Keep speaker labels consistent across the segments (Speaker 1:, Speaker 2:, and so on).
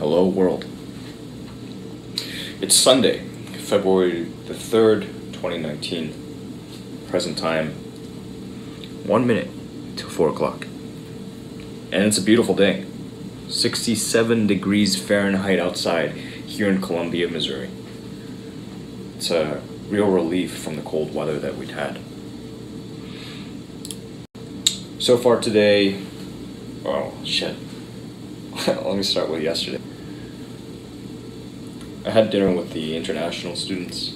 Speaker 1: Hello world. It's Sunday, February the 3rd, 2019. Present time, 1 minute till 4 o'clock. And it's a beautiful day. 67 degrees Fahrenheit outside here in Columbia, Missouri. It's a real relief from the cold weather that we'd had. So far today, oh shit. Let me start with yesterday. I had dinner with the international students,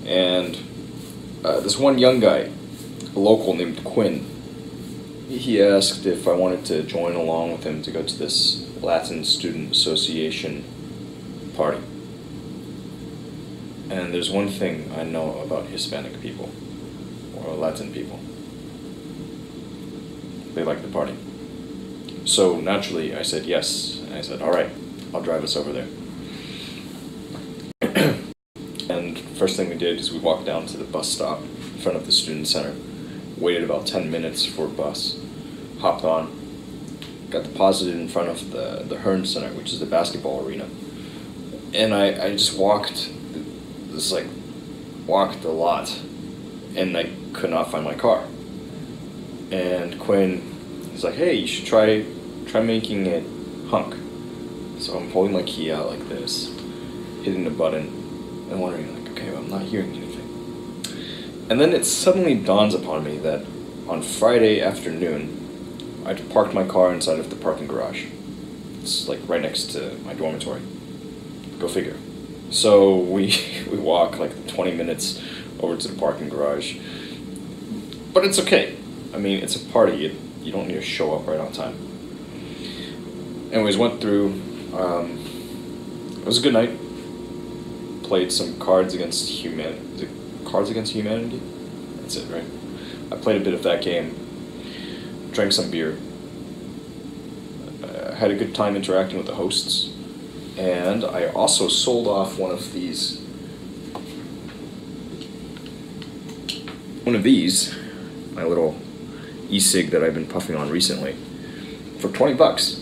Speaker 1: and this one young guy, a local named Quinn, he asked if I wanted to join along with him to go to this Latin Student Association party. And there's one thing I know about Hispanic people, or Latin people. They like to party. So naturally I said yes, and I said, alright, I'll drive us over there. And first thing we did is we walked down to the bus stop in front of the student center, waited about 10 minutes for a bus, hopped on, got deposited in front of the Hearn Center, which is the basketball arena. And I just walked a lot, and I could not find my car. And Quinn, he's like, hey, you should try making it hunk. So I'm holding my key out like this, hitting the button, and wondering, like, okay, well, I'm not hearing anything. And then it suddenly dawns upon me that on Friday afternoon, I parked my car inside of the parking garage. It's like right next to my dormitory. Go figure. So we walk like 20 minutes over to the parking garage. But it's okay. I mean, it's a party. You don't need to show up right on time. Anyways, went through. It was a good night. Played some Cards Against Humanity. Is it Cards Against Humanity? That's it, right? I played a bit of that game. Drank some beer. Had a good time interacting with the hosts. And I also sold off one of these, my little e-cig that I've been puffing on recently, for 20 bucks.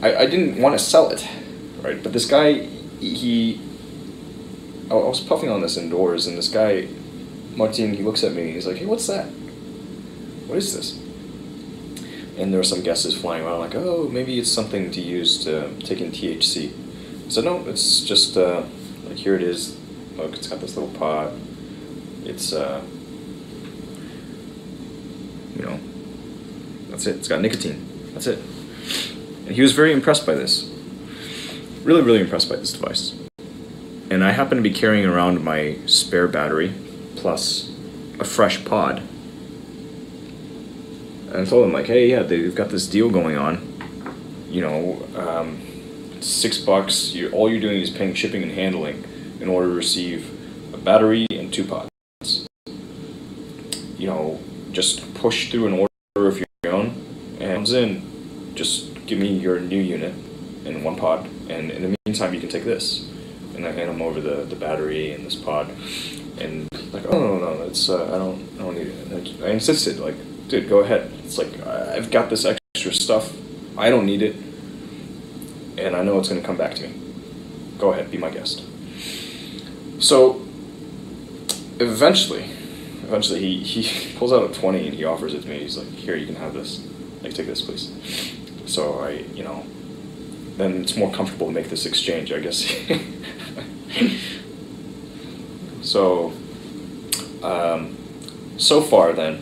Speaker 1: I didn't want to sell it, right? But this guy, I was puffing on this indoors, and this guy, Martin, he looks at me, and he's like, hey, what's that? What is this? And there were some guesses flying around, like, oh, maybe it's something to use to take in THC. So no, it's just, like, here it is. Look, it's got this little pod. It's, that's it. It's got nicotine. That's it. And he was very impressed by this. Really, really impressed by this device. And I happen to be carrying around my spare battery, plus a fresh pod. And I told him, like, hey, yeah, they've got this deal going on. It's $6. All you're doing is paying shipping and handling in order to receive a battery and 2 pods. Just push through an order of your own, and comes in, just give me your new unit in 1 pod, and in the meantime you can take this. And I hand him over the battery and this pod, and like, oh no, it's I don't need it. Like, I insisted, like, dude, go ahead. It's like, I've got this extra stuff, I don't need it, and I know it's gonna come back to me. Go ahead, be my guest. So eventually he pulls out a 20 and he offers it to me. He's like, here, you can have this. Like, take this, please. So then it's more comfortable to make this exchange, I guess. So, so far then,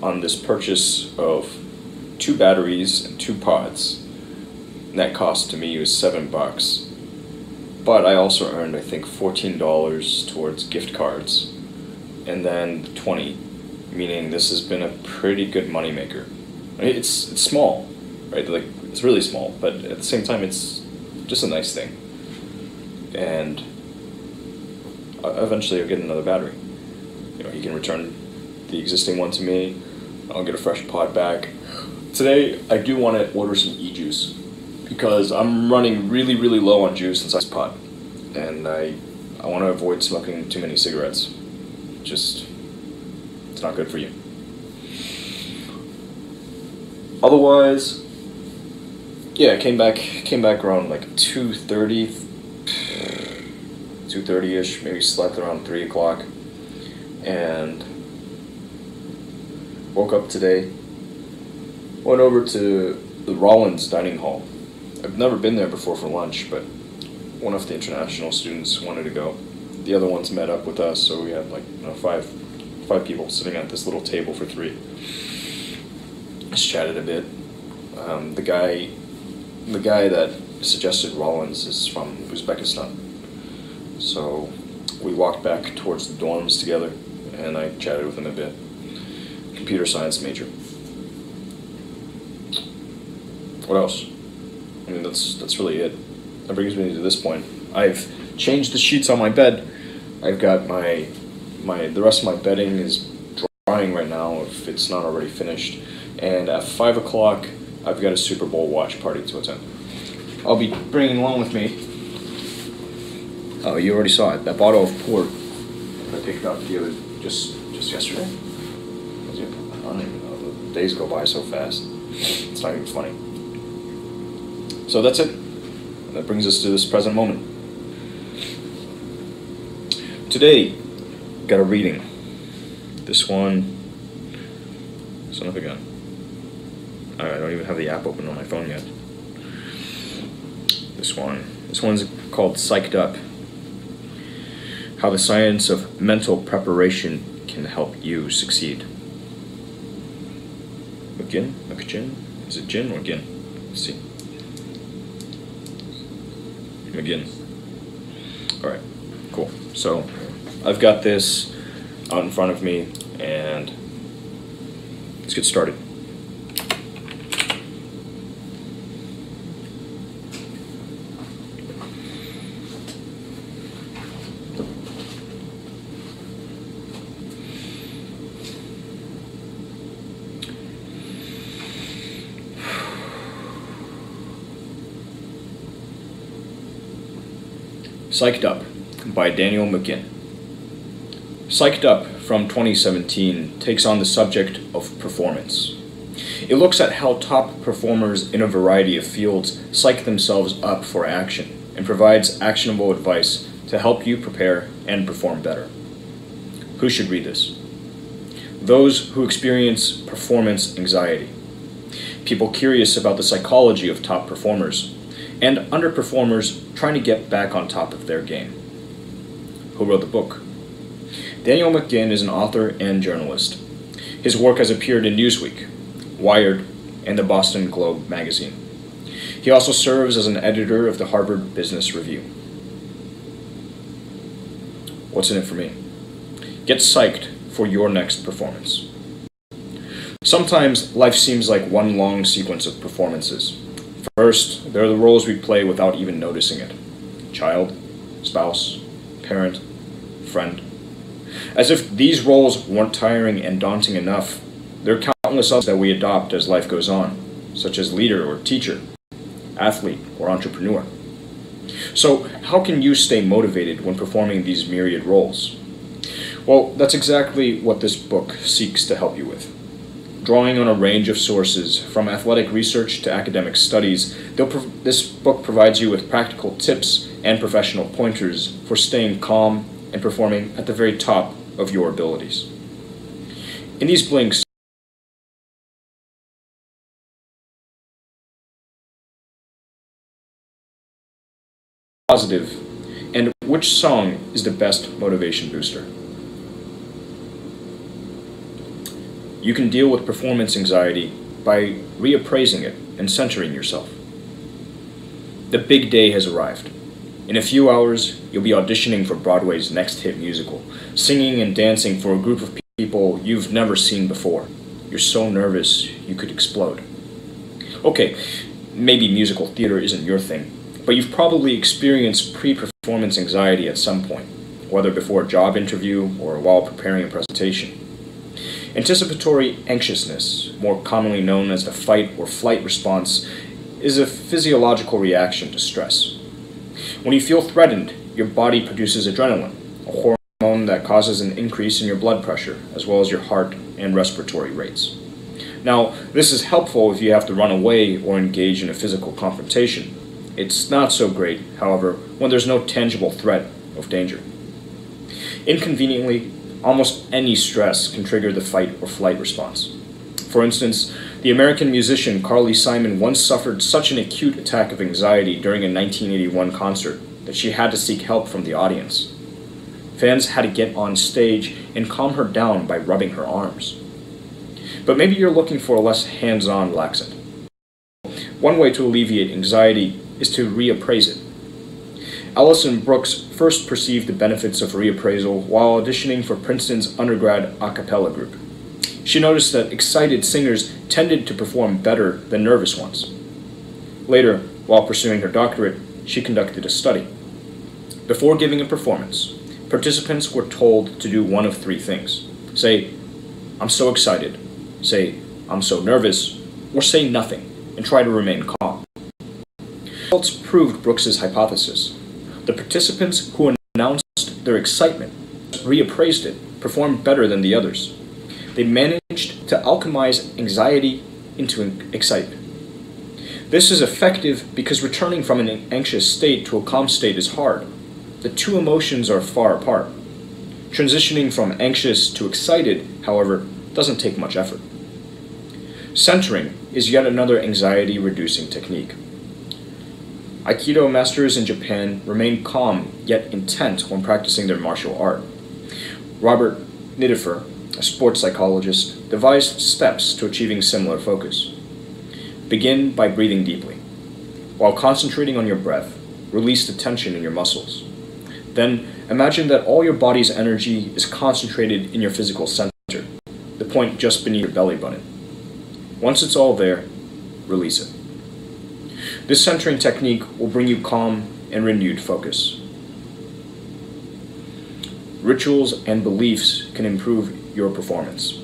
Speaker 1: on this purchase of 2 batteries and 2 pods, net cost to me was $7. But I also earned, I think, $14 towards gift cards, and then 20, meaning this has been a pretty good moneymaker. I mean, it's small, right? Like, it's really small, but at the same time, it's just a nice thing. And eventually I'll get another battery. He can return the existing one to me. I'll get a fresh pod back. Today, I do want to order some e-juice because I'm running really, really low on juice inside this pod. And I want to avoid smoking too many cigarettes. It's not good for you. Otherwise, Yeah, I came back around like 2:30 ish. Maybe slept around 3 o'clock, and woke up today. Went over to the Rollins dining hall. I've never been there before for lunch, but one of the international students wanted to go. The other ones met up with us, so we had like five people sitting at this little table for three. Just chatted a bit. The guy that suggested Rollins is from Uzbekistan, so we walked back towards the dorms together, and I chatted with him a bit. Computer science major. What else? I mean, that's really it. That brings me to this point. I've changed the sheets on my bed. I've got the rest of my bedding is drying right now, if it's not already finished. And at 5 o'clock, I've got a Super Bowl watch party to attend. I'll be bringing along with me. Oh, you already saw it. That bottle of port that I picked up just yesterday. I don't even know. The days go by so fast. It's not even funny. So that's it. That brings us to this present moment. Today, got a reading. This one, son of a gun. I don't even have the app open on my phone yet. This one's called Psyched Up. How the science of mental preparation can help you succeed. McGinn? Is it gin or gin? Let's see. McGinn. Alright, cool. So, I've got this out in front of me, and let's get started. Psyched Up by Daniel McGinn. Psyched Up from 2017 takes on the subject of performance. It looks at how top performers in a variety of fields psych themselves up for action and provides actionable advice to help you prepare and perform better. Who should read this? Those who experience performance anxiety, people curious about the psychology of top performers, and underperformers trying to get back on top of their game. Who wrote the book? Daniel McGinn is an author and journalist. His work has appeared in Newsweek, Wired, and the Boston Globe magazine. He also serves as an editor of the Harvard Business Review. What's in it for me? Get psyched for your next performance. Sometimes life seems like one long sequence of performances. First, there are the roles we play without even noticing it. Child, spouse, parent, friend. As if these roles weren't tiring and daunting enough, there are countless others that we adopt as life goes on, such as leader or teacher, athlete or entrepreneur. So, how can you stay motivated when performing these myriad roles? Well, that's exactly what this book seeks to help you with. Drawing on a range of sources, from athletic research to academic studies, this book provides you with practical tips and professional pointers for staying calm and performing at the very top of your abilities. In these blinks, positive, and which song is the best motivation booster? You can deal with performance anxiety by reappraising it and centering yourself. The big day has arrived. In a few hours, you'll be auditioning for Broadway's next hit musical, singing and dancing for a group of people you've never seen before. You're so nervous you could explode. Okay, maybe musical theater isn't your thing, but you've probably experienced pre-performance anxiety at some point, whether before a job interview or while preparing a presentation. Anticipatory anxiousness, more commonly known as the fight or flight response, is a physiological reaction to stress. When you feel threatened, your body produces adrenaline, a hormone that causes an increase in your blood pressure, as well as your heart and respiratory rates. Now, this is helpful if you have to run away or engage in a physical confrontation. It's not so great, however, when there's no tangible threat of danger. Inconveniently, almost any stress can trigger the fight or flight response. For instance, the American musician Carly Simon once suffered such an acute attack of anxiety during a 1981 concert that she had to seek help from the audience. Fans had to get on stage and calm her down by rubbing her arms. But maybe you're looking for a less hands-on laxant. One way to alleviate anxiety is to reappraise it. Alison Brooks first perceived the benefits of reappraisal while auditioning for Princeton's undergrad a cappella group. She noticed that excited singers tended to perform better than nervous ones. Later, while pursuing her doctorate, she conducted a study. Before giving a performance, participants were told to do one of three things. Say, "I'm so excited," say, "I'm so nervous," or say nothing and try to remain calm. Results proved Brooks's hypothesis. The participants who announced their excitement, reappraised it, performed better than the others. They managed to alchemize anxiety into excitement. This is effective because returning from an anxious state to a calm state is hard. The two emotions are far apart. Transitioning from anxious to excited, however, doesn't take much effort. Centering is yet another anxiety-reducing technique. Aikido masters in Japan remain calm yet intent when practicing their martial art. Robert Nidifer, a sports psychologist, devised steps to achieving similar focus. Begin by breathing deeply. While concentrating on your breath, release the tension in your muscles. Then imagine that all your body's energy is concentrated in your physical center, the point just beneath your belly button. Once it's all there, release it. This centering technique will bring you calm and renewed focus. Rituals and beliefs can improve your performance.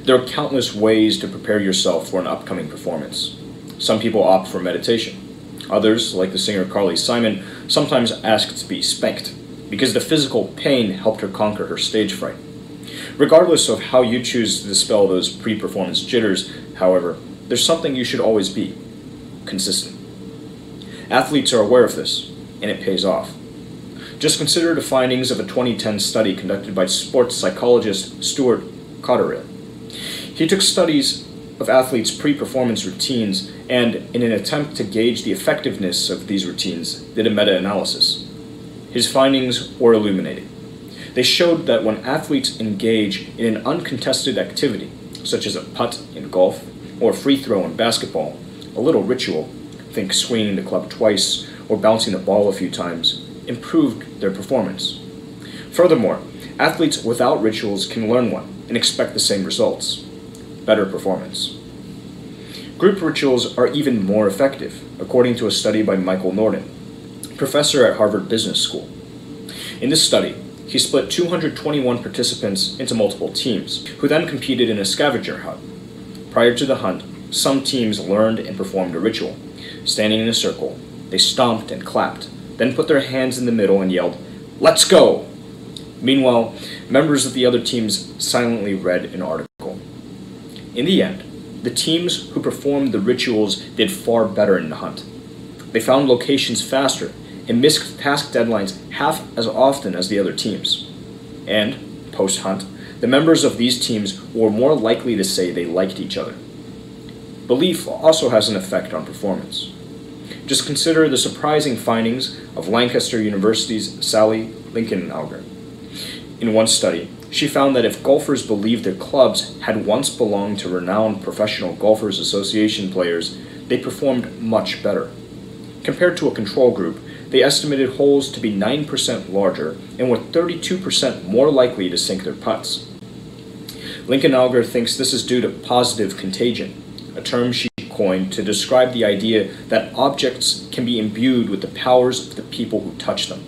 Speaker 1: There are countless ways to prepare yourself for an upcoming performance. Some people opt for meditation. Others, like the singer Carly Simon, sometimes ask to be spanked because the physical pain helped her conquer her stage fright. Regardless of how you choose to dispel those pre-performance jitters, however, there's something you should always be: consistent. Athletes are aware of this, and it pays off. Just consider the findings of a 2010 study conducted by sports psychologist Stuart Cotterill. He took studies of athletes' pre-performance routines and, in an attempt to gauge the effectiveness of these routines, did a meta-analysis. His findings were illuminating. They showed that when athletes engage in an uncontested activity, such as a putt in golf or a free throw in basketball, a little ritual, think swinging the club twice or bouncing the ball a few times, improved their performance. Furthermore, athletes without rituals can learn one and expect the same results: better performance. Group rituals are even more effective, according to a study by Michael Norton, professor at Harvard Business School. In this study, he split 221 participants into multiple teams, who then competed in a scavenger hunt. Prior to the hunt, some teams learned and performed a ritual. Standing in a circle, they stomped and clapped, then put their hands in the middle and yelled, "Let's go!" Meanwhile, members of the other teams silently read an article. In the end, the teams who performed the rituals did far better in the hunt. They found locations faster and missed task deadlines half as often as the other teams. And, post-hunt, the members of these teams were more likely to say they liked each other. Belief also has an effect on performance. Just consider the surprising findings of Lancaster University's Sally Lincoln-Alger. In one study, she found that if golfers believed their clubs had once belonged to renowned Professional Golfers Association players, they performed much better. Compared to a control group, they estimated holes to be 9% larger and were 32% more likely to sink their putts. Lincoln-Alger thinks this is due to positive contagion, a term she coined to describe the idea that objects can be imbued with the powers of the people who touch them.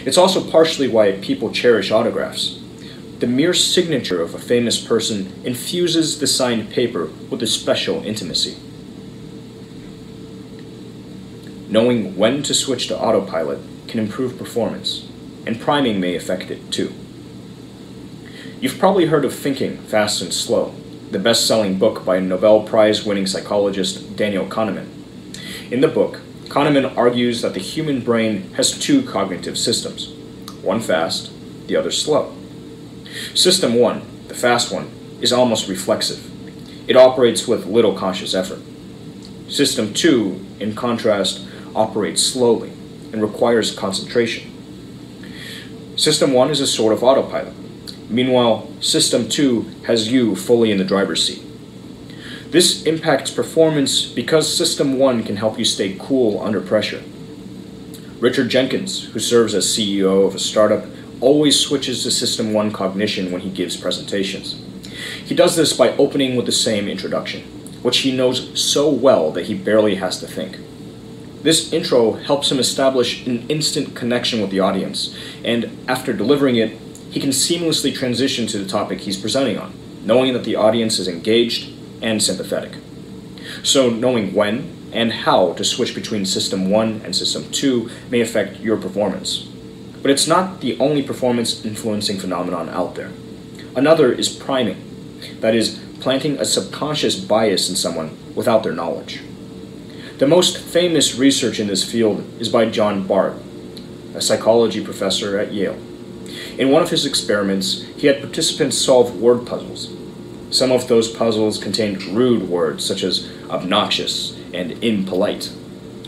Speaker 1: It's also partially why people cherish autographs. The mere signature of a famous person infuses the signed paper with a special intimacy. Knowing when to switch to autopilot can improve performance, and priming may affect it too. You've probably heard of thinking fast and slow,
Speaker 2: the best-selling book by Nobel Prize-winning psychologist Daniel Kahneman. In the book, Kahneman argues that the human brain has two cognitive systems, one fast, the other slow. System 1, the fast one, is almost reflexive. It operates with little conscious effort. System 2, in contrast, operates slowly and requires concentration. System 1 is a sort of autopilot. Meanwhile, System 2 has you fully in the driver's seat. This impacts performance because System 1 can help you stay cool under pressure. Richard Jenkins, who serves as CEO of a startup, always switches to System 1 cognition when he gives presentations. He does this by opening with the same introduction, which he knows so well that he barely has to think. This intro helps him establish an instant connection with the audience, and after delivering it, he can seamlessly transition to the topic he's presenting on, knowing that the audience is engaged and sympathetic. So knowing when and how to switch between System 1 and System 2 may affect your performance. But it's not the only performance-influencing phenomenon out there. Another is priming, that is, planting a subconscious bias in someone without their knowledge. The most famous research in this field is by John Bart, a psychology professor at Yale. In one of his experiments, he had participants solve word puzzles. Some of those puzzles contained rude words such as obnoxious and impolite.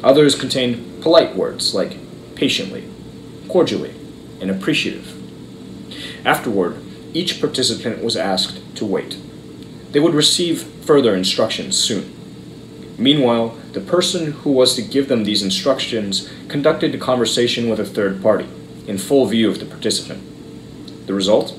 Speaker 2: Others contained polite words like patiently, cordially, and appreciative. Afterward, each participant was asked to wait. They would receive further instructions soon. Meanwhile, the person who was to give them these instructions conducted a conversation with a third party, in full view of the participant. The result?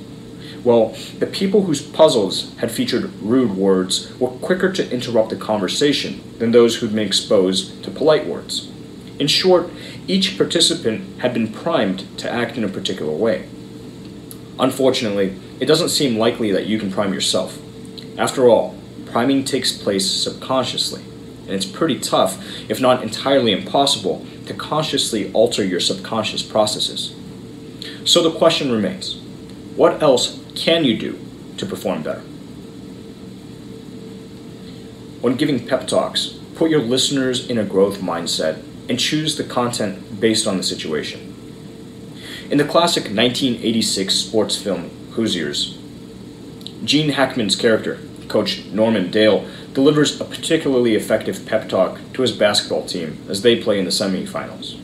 Speaker 2: Well, the people whose puzzles had featured rude words were quicker to interrupt the conversation than those who'd been exposed to polite words. In short, each participant had been primed to act in a particular way. Unfortunately, it doesn't seem likely that you can prime yourself. After all, priming takes place subconsciously, and it's pretty tough, if not entirely impossible, to consciously alter your subconscious processes. So the question remains, what else can you do to perform better? When giving pep talks, put your listeners in a growth mindset and choose the content based on the situation. In the classic 1986 sports film Hoosiers, Gene Hackman's character, Coach Norman Dale, delivers a particularly effective pep talk to his basketball team as they play in the semifinals.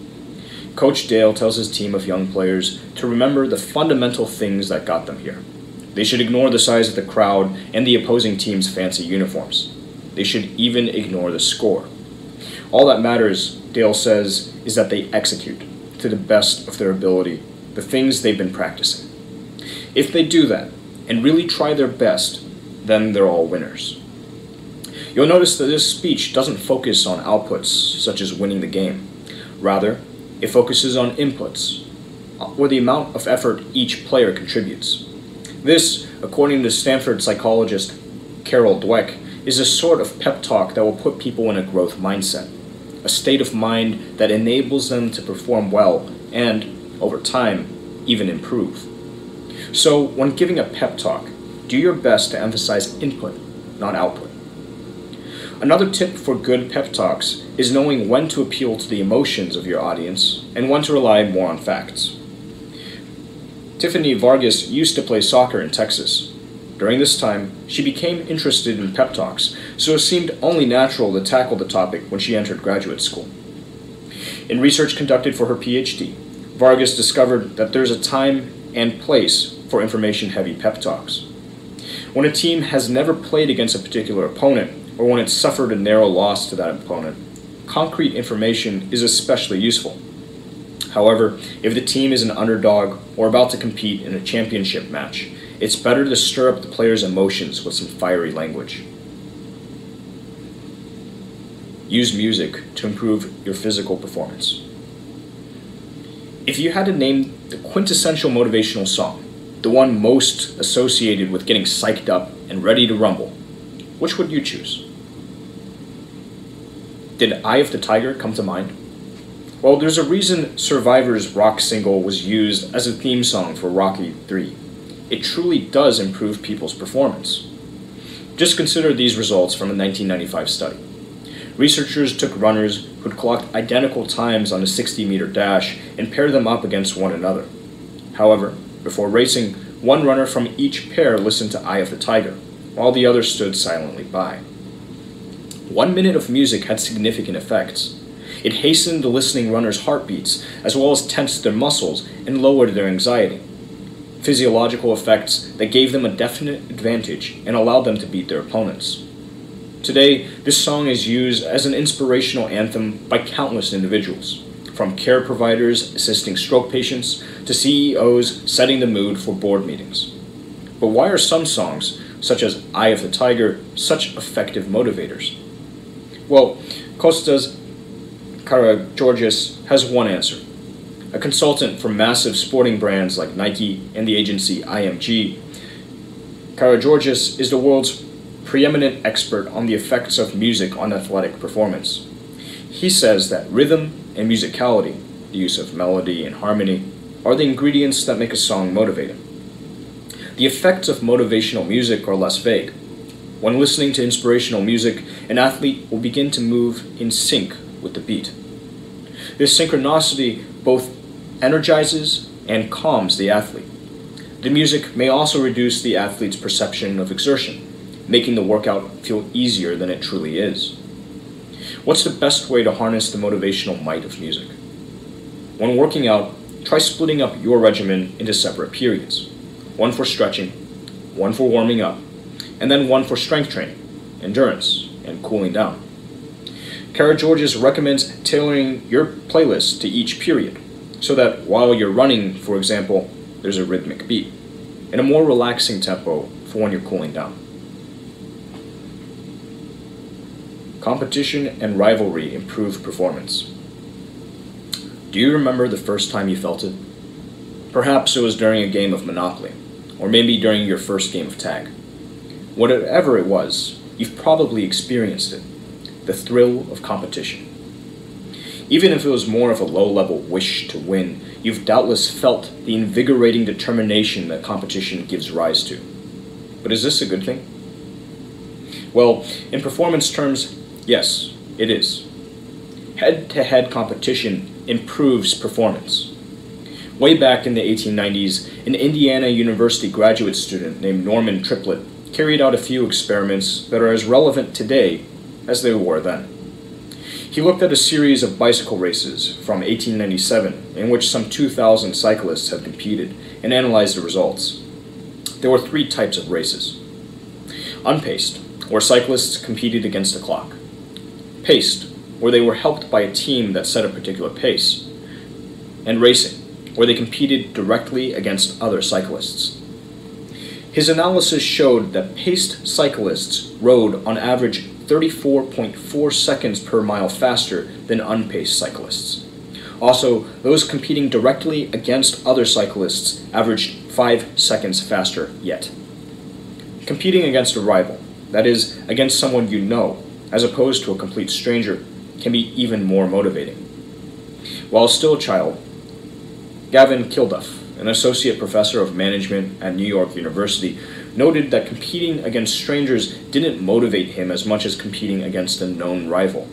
Speaker 2: Coach Dale tells his team of young players to remember the fundamental things that got them here. They should ignore the size of the crowd and the opposing team's fancy uniforms. They should even ignore the score. All that matters, Dale says, is that they execute, to the best of their ability, the things they've been practicing. If they do that, and really try their best, then they're all winners. You'll notice that this speech doesn't focus on outputs, such as winning the game. Rather, it focuses on inputs, or the amount of effort each player contributes. This, according to Stanford psychologist Carol Dweck, is a sort of pep talk that will put people in a growth mindset, a state of mind that enables them to perform well and, over time, even improve. So, when giving a pep talk, do your best to emphasize input, not output. Another tip for good pep talks is knowing when to appeal to the emotions of your audience and when to rely more on facts. Tiffany Vargas used to play soccer in Texas. During this time, she became interested in pep talks, so it seemed only natural to tackle the topic when she entered graduate school. In research conducted for her PhD, Vargas discovered that there's a time and place for information-heavy pep talks. When a team has never played against a particular opponent, or when it's suffered a narrow loss to that opponent, concrete information is especially useful. However, if the team is an underdog or about to compete in a championship match, it's better to stir up the players' emotions with some fiery language. Use music to improve your physical performance. If you had to name the quintessential motivational song, the one most associated with getting psyched up and ready to rumble, which would you choose? Did Eye of the Tiger come to mind? Well, there's a reason Survivor's rock single was used as a theme song for Rocky III. It truly does improve people's performance. Just consider these results from a 1995 study. Researchers took runners who'd clocked identical times on a 60-meter dash and paired them up against one another. However, before racing, one runner from each pair listened to Eye of the Tiger, while the other stood silently by. 1 minute of music had significant effects. It hastened the listening runners' heartbeats, as well as tensed their muscles and lowered their anxiety. Physiological effects that gave them a definite advantage and allowed them to beat their opponents. Today, this song is used as an inspirational anthem by countless individuals, from care providers assisting stroke patients to CEOs setting the mood for board meetings. But why are some songs, such as Eye of the Tiger, such effective motivators? Well, Kussah's Karageorgis has one answer. A consultant for massive sporting brands like Nike and the agency IMG, Karageorgis is the world's preeminent expert on the effects of music on athletic performance. He says that rhythm and musicality, the use of melody and harmony, are the ingredients that make a song motivating. The effects of motivational music are less vague. When listening to inspirational music, an athlete will begin to move in sync with the beat. This synchronicity both energizes and calms the athlete. The music may also reduce the athlete's perception of exertion, making the workout feel easier than it truly is. What's the best way to harness the motivational might of music? When working out, try splitting up your regimen into separate periods. One for stretching, one for warming up, and then one for strength training, endurance, and cooling down. Karageorgis recommends tailoring your playlist to each period, so that while you're running, for example, there's a rhythmic beat, and a more relaxing tempo for when you're cooling down. Competition and rivalry improve performance. Do you remember the first time you felt it? Perhaps it was during a game of Monopoly, or maybe during your first game of tag. Whatever it was, you've probably experienced it, the thrill of competition. Even if it was more of a low-level wish to win, you've doubtless felt the invigorating determination that competition gives rise to. But is this a good thing? Well, in performance terms, yes, it is. Head-to-head competition improves performance. Way back in the 1890s, an Indiana University graduate student named Norman Triplett carried out a few experiments that are as relevant today as they were then. He looked at a series of bicycle races from 1897 in which some 2,000 cyclists had competed and analyzed the results. There were 3 types of races. Unpaced, where cyclists competed against the clock. Paced, where they were helped by a team that set a particular pace. And racing, where they competed directly against other cyclists. His analysis showed that paced cyclists rode on average 34.4 seconds per mile faster than unpaced cyclists. Also, those competing directly against other cyclists averaged 5 seconds faster yet. Competing against a rival, that is, against someone you know, as opposed to a complete stranger, can be even more motivating. While still a child, Gavin Kilduff, an associate professor of management at New York University, noted that competing against strangers didn't motivate him as much as competing against a known rival.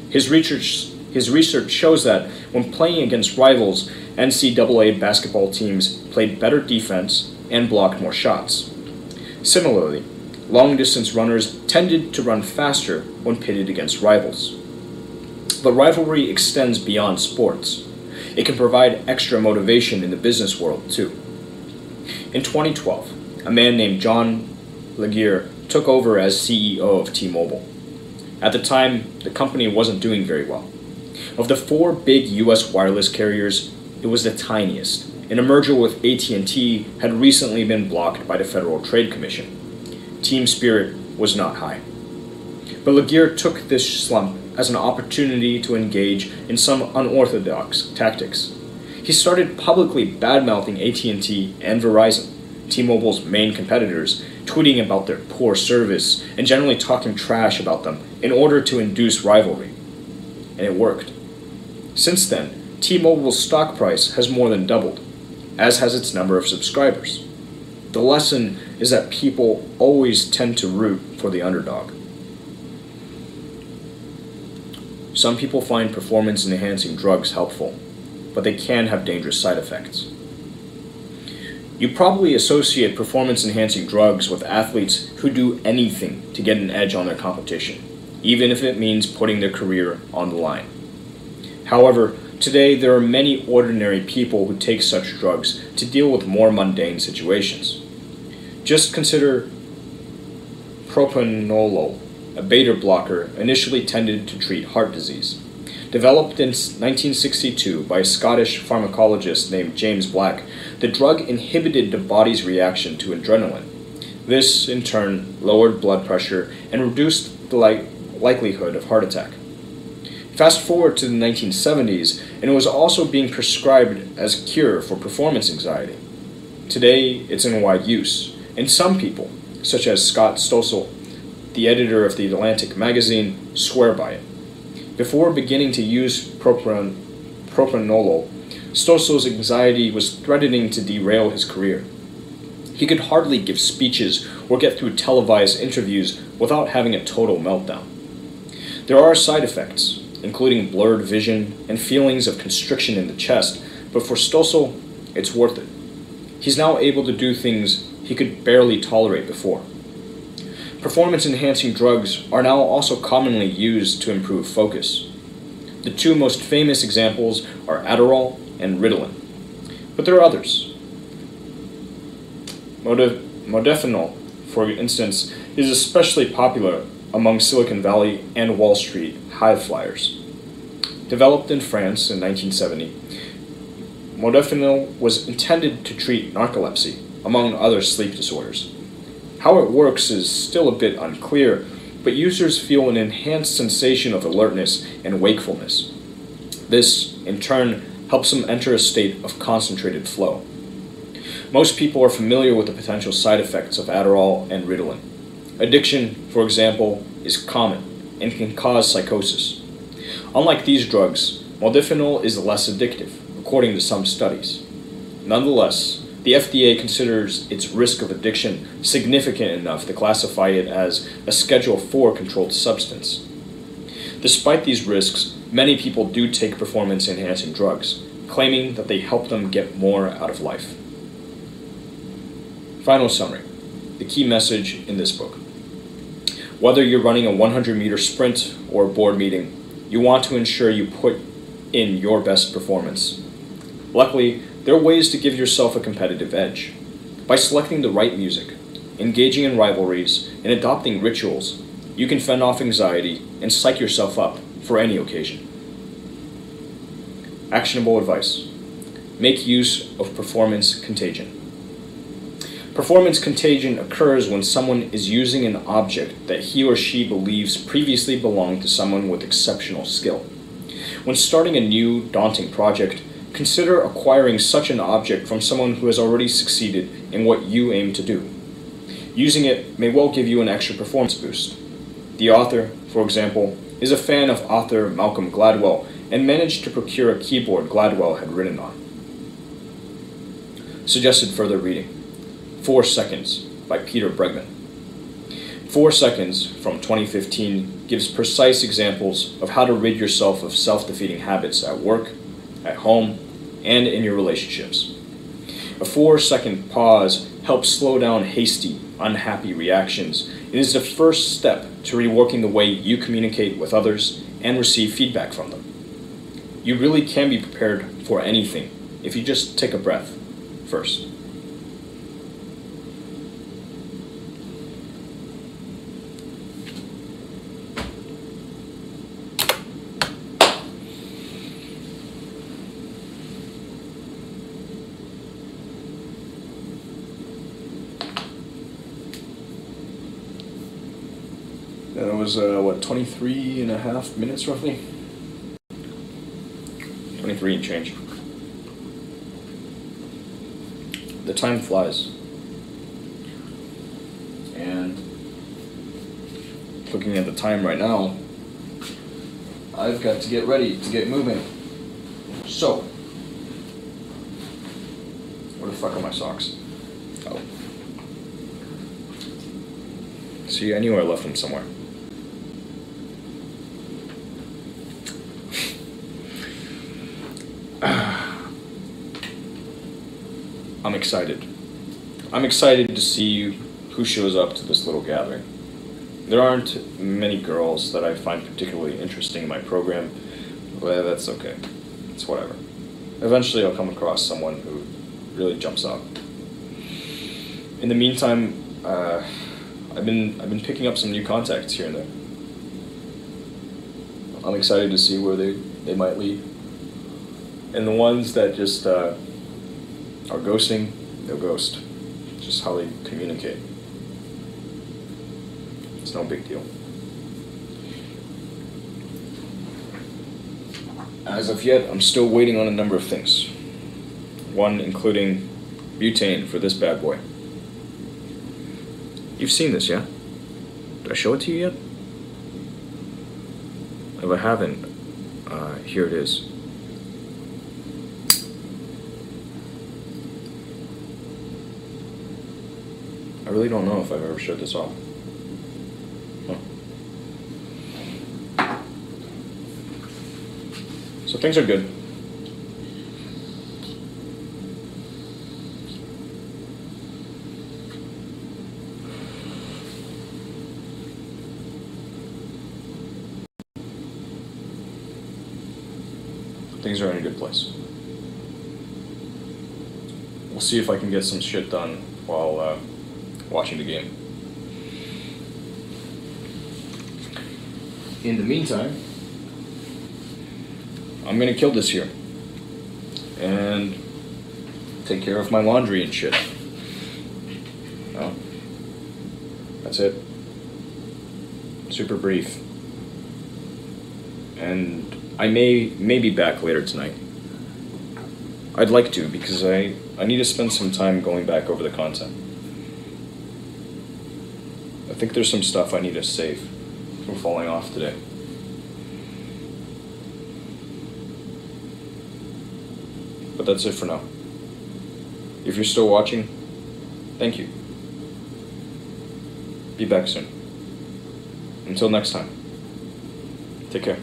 Speaker 2: His research shows that when playing against rivals, NCAA basketball teams played better defense and blocked more shots. Similarly, long-distance runners tended to run faster when pitted against rivals. But rivalry extends beyond sports. It can provide extra motivation in the business world, too. In 2012, a man named John Legere took over as CEO of T-Mobile. At the time, the company wasn't doing very well. Of the 4 big U.S. wireless carriers, it was the tiniest, and a merger with AT&T had recently been blocked by the Federal Trade Commission. Team spirit was not high. But Legere took this slump as an opportunity to engage in some unorthodox tactics. He started publicly bad-mouthing AT&T and Verizon, T-Mobile's main competitors, tweeting about their poor service and generally talking trash about them in order to induce rivalry. And it worked. Since then, T-Mobile's stock price has more than doubled, as has its number of subscribers. The lesson is that people always tend to root for the underdog. Some people find performance-enhancing drugs helpful, but they can have dangerous side effects. You probably associate performance-enhancing drugs with athletes who do anything to get an edge on their competition, even if it means putting their career on the line. However, today there are many ordinary people who take such drugs to deal with more mundane situations. Just consider propranolol, a beta blocker initially intended to treat heart disease. Developed in 1962 by a Scottish pharmacologist named James Black, the drug inhibited the body's reaction to adrenaline. This, in turn, lowered blood pressure and reduced the likelihood of heart attack. Fast forward to the 1970s, and it was also being prescribed as a cure for performance anxiety. Today, it's in wide use, and some people, such as Scott Stossel, the editor of The Atlantic magazine, swear by it. Before beginning to use propranolol, Stossel's anxiety was threatening to derail his career. He could hardly give speeches or get through televised interviews without having a total meltdown. There are side effects, including blurred vision and feelings of constriction in the chest, but for Stossel, it's worth it. He's now able to do things he could barely tolerate before. Performance-enhancing drugs are now also commonly used to improve focus. The two most famous examples are Adderall and Ritalin, but there are others. Modafinil, for instance, is especially popular among Silicon Valley and Wall Street high flyers. Developed in France in 1970, modafinil was intended to treat narcolepsy, among other sleep disorders. How it works is still a bit unclear, but users feel an enhanced sensation of alertness and wakefulness. This, in turn, helps them enter a state of concentrated flow. Most people are familiar with the potential side effects of Adderall and Ritalin. Addiction, for example, is common and can cause psychosis. Unlike these drugs, modafinil is less addictive, according to some studies. Nonetheless, the FDA considers its risk of addiction significant enough to classify it as a Schedule IV controlled substance. Despite these risks, many people do take performance-enhancing drugs, claiming that they help them get more out of life. Final summary. The key message in this book. Whether you're running a 100-meter sprint or a board meeting, you want to ensure you put in your best performance. Luckily, there are ways to give yourself a competitive edge. By selecting the right music, engaging in rivalries, and adopting rituals, you can fend off anxiety and psych yourself up for any occasion. Actionable advice. Make use of performance contagion. Performance contagion occurs when someone is using an object that he or she believes previously belonged to someone with exceptional skill. When starting a new, daunting project, consider acquiring such an object from someone who has already succeeded in what you aim to do. Using it may well give you an extra performance boost. The author, for example, is a fan of author Malcolm Gladwell and managed to procure a keyboard Gladwell had written on. Suggested further reading. 4 Seconds by Peter Bregman. 4 Seconds from 2015 gives precise examples of how to rid yourself of self-defeating habits at work, at home, and in your relationships. A 4-second pause helps slow down hasty, unhappy reactions and is the first step to reworking the way you communicate with others and receive feedback from them. You really can be prepared for anything if you just take a breath first.
Speaker 1: That was, 23 and a half minutes roughly?
Speaker 2: 23 and change. The time flies.
Speaker 1: And looking at the time right now, I've got to get ready to get moving. So, where the fuck are my socks? Oh.
Speaker 2: See, I knew I left them somewhere. I'm excited. I'm excited to see who shows up to this little gathering. There aren't many girls that I find particularly interesting in my program. Well, that's okay. It's whatever. Eventually I'll come across someone who really jumps out. In the meantime, I've been picking up some new contacts here and there. I'm excited to see where they might lead. And the ones that just are ghosting, they'll ghost. It's just how they communicate. It's no big deal. As of yet, I'm still waiting on a number of things. One including butane for this bad boy. You've seen this, yeah? Did I show it to you yet? If I haven't, here it is. I really don't know if I've ever showed this off. Huh. So things are good. Things are in a good place. We'll see if I can get some shit done while watching the game. In the meantime, I'm gonna kill this here and take care of my laundry and shit. No, that's it. Super brief. And I may be back later tonight. I'd like to, because I need to spend some time going back over the content. I think there's some stuff I need to save from falling off today. But that's it for now. If you're still watching, thank you. Be back soon. Until next time, take care.